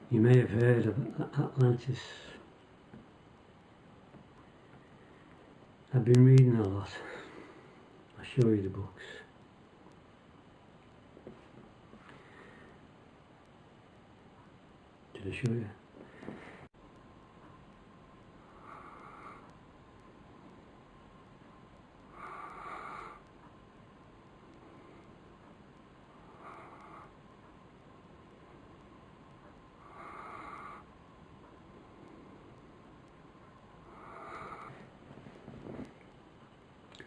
You may have heard of Atlantis. I've been reading a lot. I'll show you the books. Did I show you?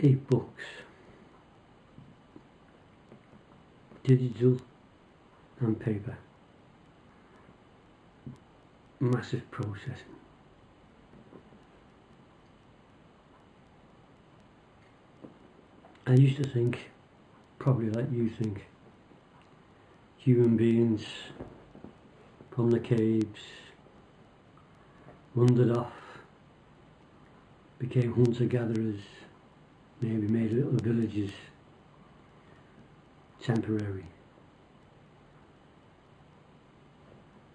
Eight books, digital and paper, massive processing. I used to think, probably like you think, human beings from the caves wandered off, became hunter-gatherers, maybe made little villages, temporary.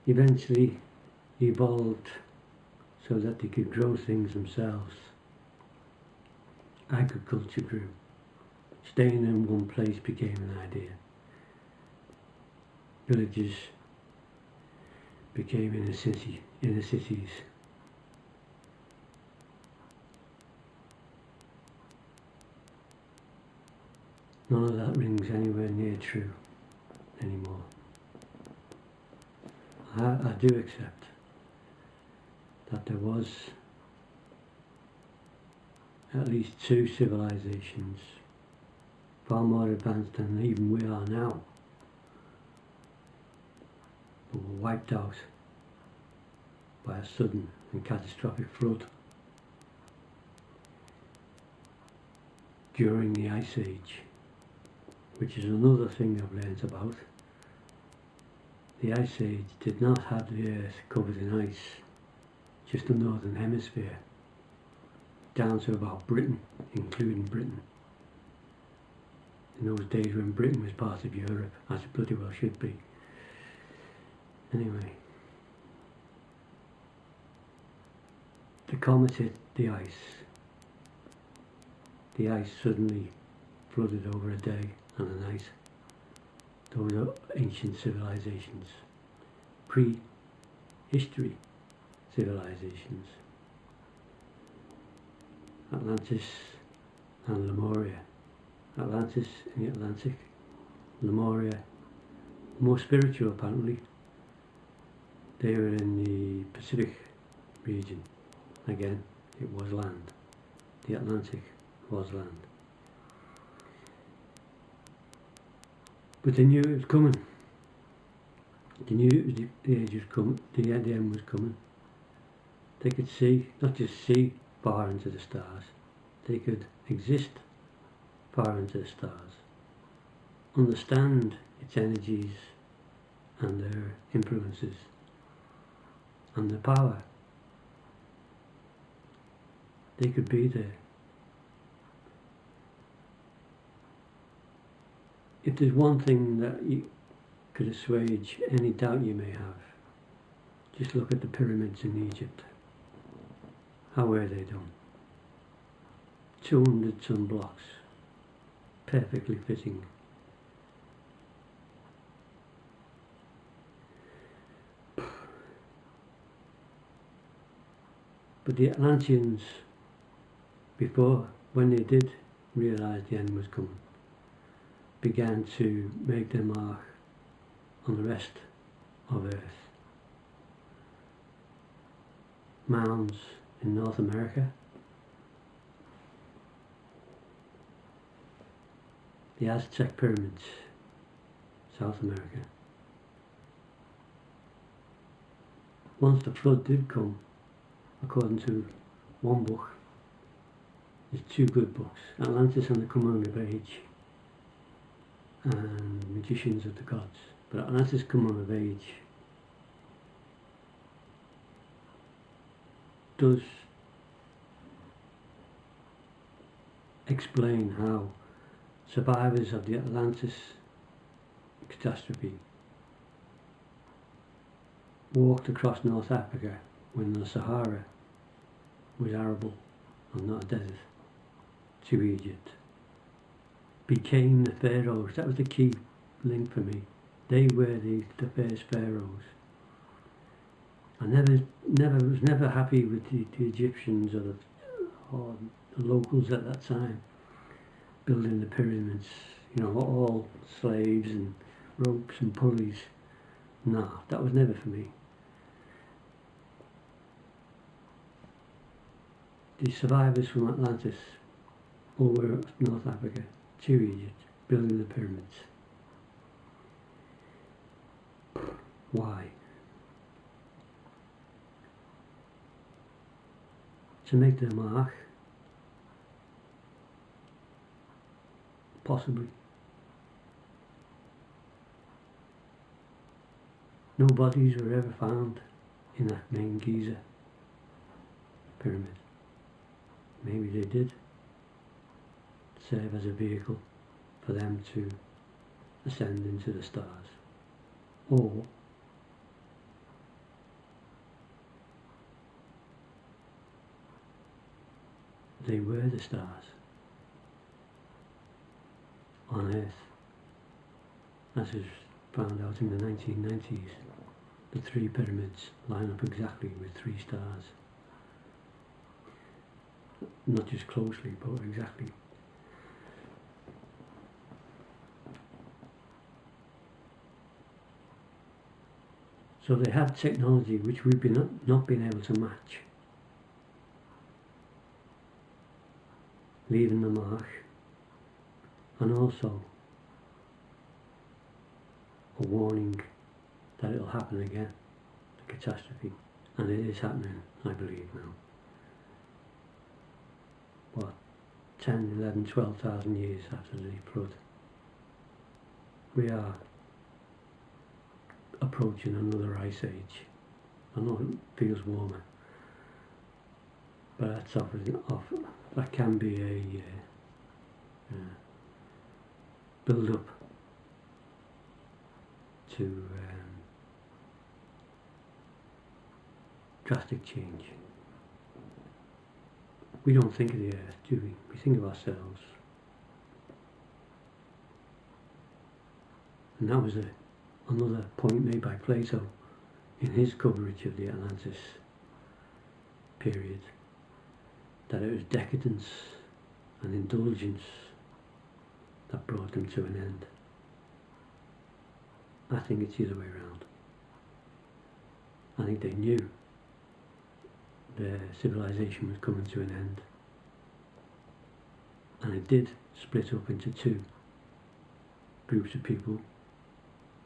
Eventually evolved so that they could grow things themselves. Agriculture grew. Staying in one place became an idea. Villages became inner cities. None of that rings anywhere near true anymore. I do accept that there was at least two civilizations far more advanced than even we are now, but were wiped out by a sudden and catastrophic flood during the Ice Age, which is another thing I've learnt about. The Ice Age did not have the Earth covered in ice, just the northern hemisphere, down to about Britain, including Britain. In those days when Britain was part of Europe, as it bloody well should be. Anyway, the comet hit the ice. The ice suddenly flooded over a day and a night. Those are ancient civilizations, pre-history civilizations. Atlantis and Lemuria. Atlantis in the Atlantic, Lemuria, more spiritual apparently. They were in the Pacific region. Again, it was land. The Atlantic was land. But they knew it was coming. They knew it was the age was coming, the end was coming. They could see, not just see far into the stars, they could exist far into the stars, understand its energies and their influences and their power. They could be there. If there's one thing that you could assuage any doubt you may have, just look at the pyramids in Egypt. How were they done? 200-ton blocks, perfectly fitting. But the Atlanteans, before, when they did realise the end was coming, began to make their mark on the rest of Earth. Mounds in North America, the Aztec pyramids, South America. Once the flood did come, according to one book, there's two good books, Atlantis and the Communal Age and Magicians of the Gods. But Atlantis Communal Age does explain how survivors of the Atlantis catastrophe walked across North Africa when the Sahara was arable and not a desert, to Egypt, became the pharaohs. That was the key link for me. They were the first pharaohs. I was never happy with the Egyptians or the locals at that time building the pyramids, all slaves and ropes and pulleys. Nah, that was never for me. The survivors from Atlantis all were North Africa to Egypt, building the pyramids. Why? To make their mark, possibly. No bodies were ever found in that main Giza pyramid. Maybe they did serve as a vehicle for them to ascend into the stars, or they were the stars on Earth, as was found out in the 1990s. The 3 pyramids line up exactly with 3 stars. Not just closely, but exactly. So they have technology which we've not been able to match, leaving the mark, and also a warning that it'll happen again, the catastrophe, and it is happening, I believe now. 10, 11, 12,000 years after the flood, we are approaching another ice age. I know it feels warmer, but that can be a build up to drastic change. We don't think of the earth, do we? We think of ourselves. And that was another point made by Plato in his coverage of the Atlantis period, that it was decadence and indulgence that brought them to an end. I think it's the other way around. I think they knew their civilization was coming to an end, and it did split up into 2 groups of people.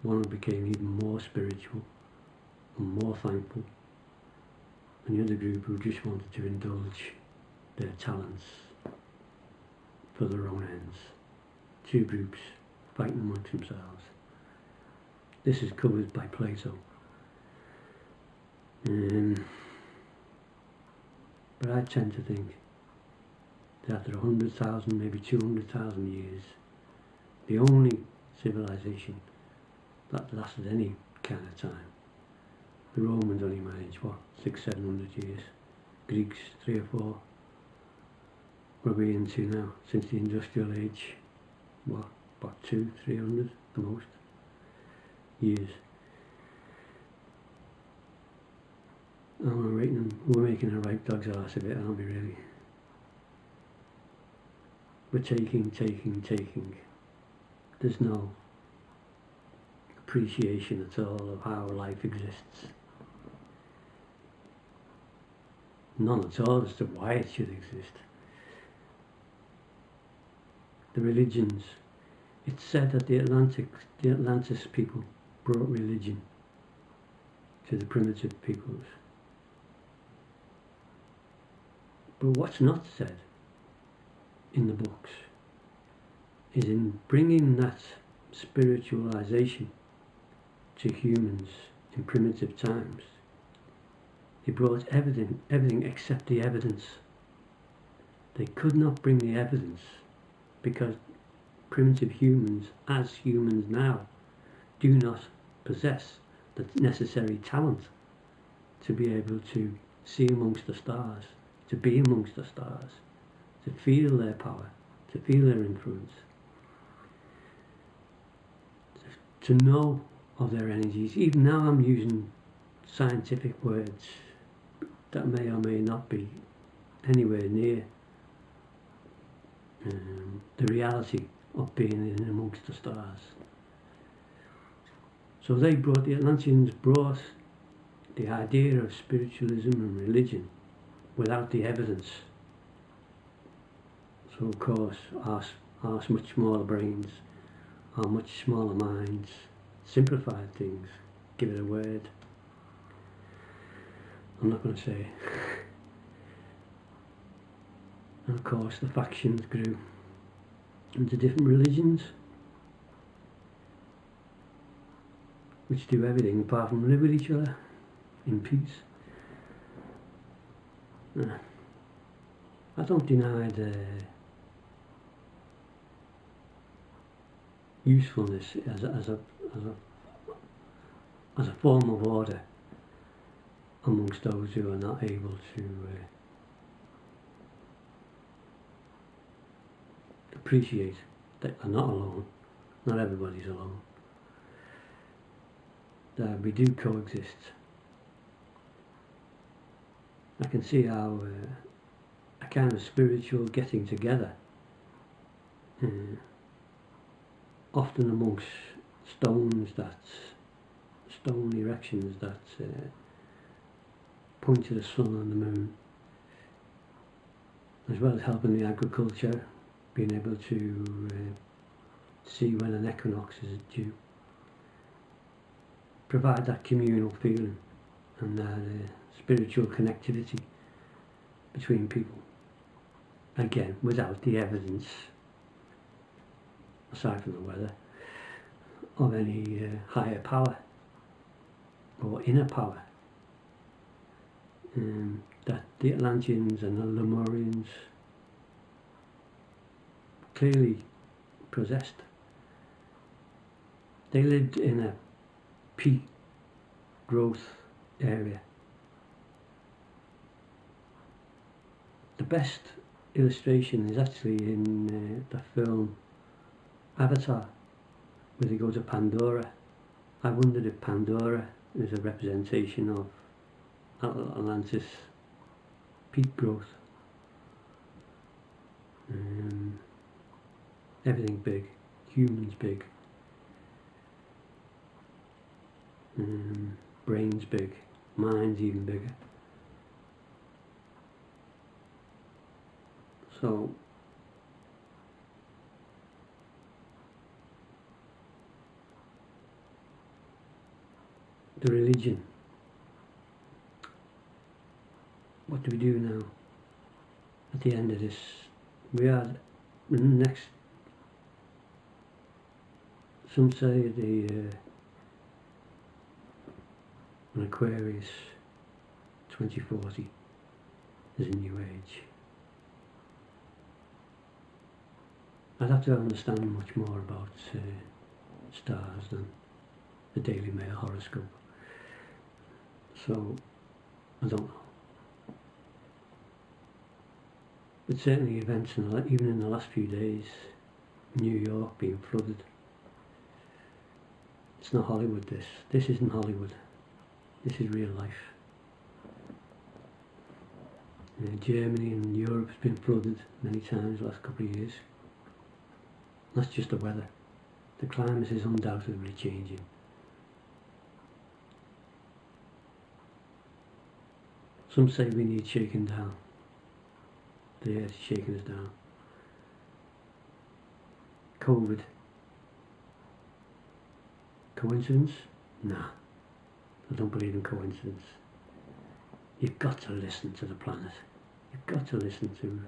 One who became even more spiritual and more thankful, and the other group who just wanted to indulge their talents for their own ends. 2 groups fighting amongst themselves. This is covered by Plato. But I tend to think that after 100,000, maybe 200,000 years, the only civilization that lasted any kind of time, the Romans only managed, 600-700 years, Greeks 3 or 4, what are we into now, since the industrial age, 200-300 the most years. We're making a right dog's arse of it, aren't we, really? We're taking. There's no appreciation at all of how life exists. None at all as to why it should exist. The religions. It's said that the Atlantis people brought religion to the primitive peoples. But what's not said in the books is in bringing that spiritualization to humans in primitive times. They brought everything except the evidence. They could not bring the evidence because primitive humans, as humans now, do not possess the necessary talent to be able to see amongst the stars, to be amongst the stars, to feel their power, to feel their influence, to know of their energies. Even now I'm using scientific words that may or may not be anywhere near the reality of being in amongst the stars. So the Atlanteans brought the idea of spiritualism and religion without the evidence. So of course our much smaller brains, our much smaller minds, simplified things, give it a word. I'm not going to say. And of course the factions grew into different religions, which do everything apart from live with each other in peace. I don't deny the usefulness as a form of order amongst those who are not able to appreciate that they're not alone. Not everybody's alone. That we do coexist. I can see how a kind of spiritual getting together, often amongst stone erections that point to the sun and the moon, as well as helping the agriculture, being able to see when an equinox is due, provide that communal feeling and that spiritual connectivity between people. Again, without the evidence, aside from the weather, of any higher power or inner power that the Atlanteans and the Lemorians clearly possessed. They lived in a peak growth area. The best illustration is actually in the film Avatar, where they go to Pandora. I wondered if Pandora is a representation of Atlantis peak growth. Everything big, humans big, brains big, minds even bigger. So the religion, what do we do now at the end of this? We are in the next, some say an Aquarius 2040 is a new age. I'd have to understand much more about stars than the Daily Mail horoscope. So, I don't know. But certainly events, even in the last few days, New York being flooded. It's not Hollywood, this. This isn't Hollywood. This is real life. Germany and Europe has been flooded many times the last couple of years. That's just the weather. The climate is undoubtedly changing. Some say we need shaking down. The earth is shaking us down. COVID. Coincidence? Nah. I don't believe in coincidence. You've got to listen to the planet. You've got to listen to